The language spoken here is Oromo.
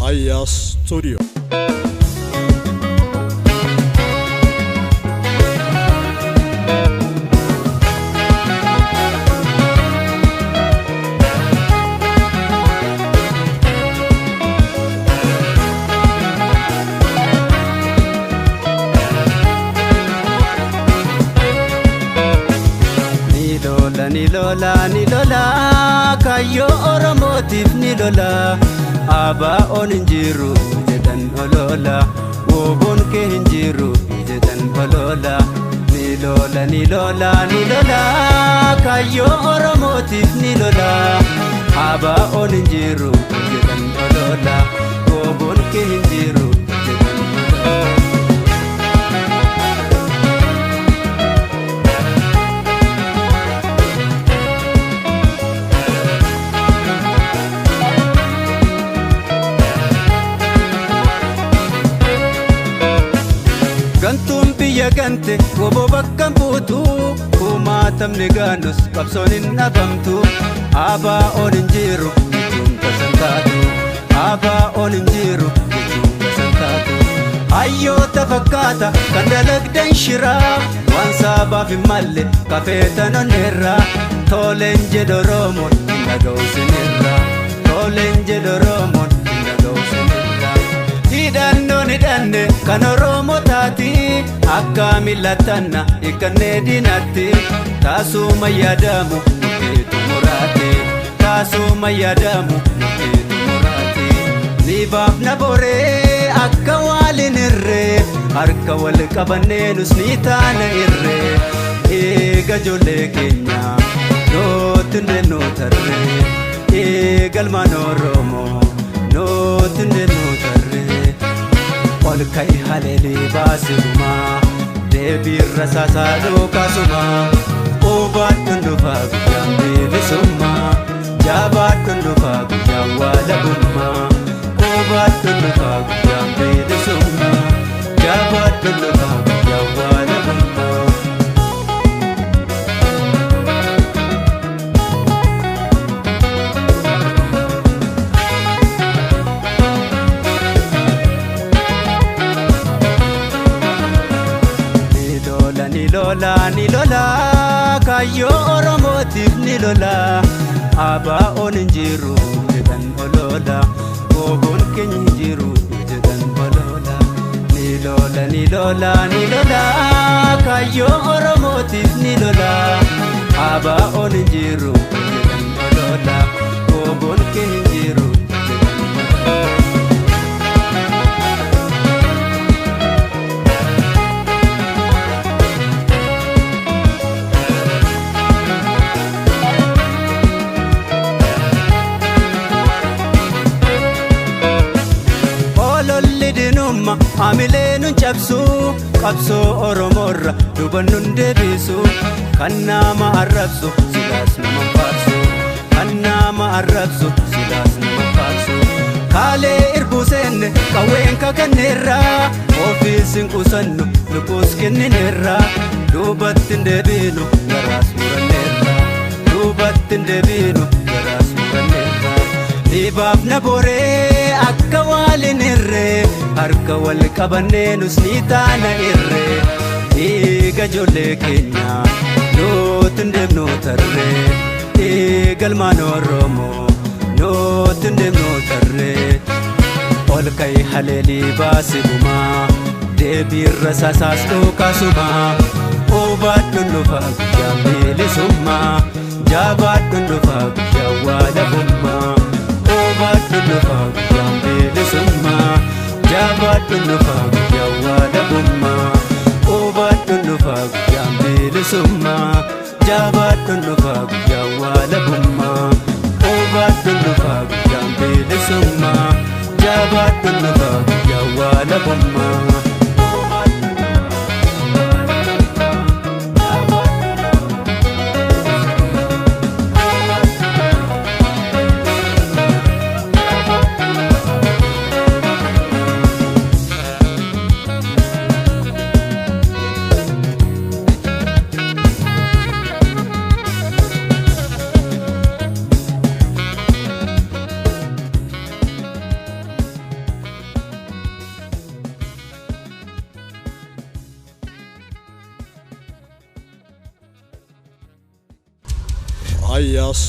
Aya Studio. Nilola kayo Oromotif nilola aba on injiru jedan olola wobon ke injiru jedan olola nilola kayo Oromotif nilola aba on injiru jedan olola wobon ke injiru jedan olola. Gantum biya gante wobo bakkan buutu kumatam neganus qabsonin nabamtu aba on injiru junta santatu aba on injiru junta santatu ayyo tafakkata kandalagdan shira wan sabaf malle kafeta nonera tolenje doromon nagausinira tolenje doromon nagausinira hidhanne kan Oromo taati akka millatanna ikkanne dinatti taasuma yaadamu nuteetu muraate taasuma yaadamu nuteetu muraate nibaaf na boree akka waalin irree harka wal qabanneenus ni taana irree eega ijoollee keenya nootinne nootarree eegalmaan Oromoo nootinne nootarree. Olkai haleli basuma debir rasasa dokasuma obat tundufa guyambe summa jabat tundufa guyawala umma obat tundufa guyambe summa jabat tundufa guyawala umma. Nilola kayo Oromotif nilola aba on injiru jedan olola wobon kenya injiru jedan olola nilola kayo Oromotif nilola aba on injiru jedan olola wobon kenya injiru jedan olola. Amileenun cabsu qabso Oromorra dubannun deebisu kan nama arrabsu silaas nama faarsu kan nama arrabsu silaas nama faarsu kaalee irbuuseenne qawween kakanneerra ofiisin qusannu lubbuus kennineerra duubattin deebiinu garaas muranneerra duubattin deebiinu garaas muranneerra nibaaf na boree akka waalin irree harka wal qabanneenus ni taana irree eega ijoollee keenya nootin deemnootarree eegalmaan Oromoo nootin deemnootarree olkai haleli baasuma deebir rasasaas dhokasuma obaadhun dhufa guyyaa bilisumma jabaadhun dhufa guyyaa waalabumma obaadhun dhufa guyyaa bilisumma jabaadhun dhufa guyyaa waalabumma obaadhun dhufa guyyaa bilisumma jabaadhun dhufa guyyaa waalabumma obaadhun dhufa guyyaa bilisumma jabaadhun dhufa guyyaa waalabumma. Isaayyaas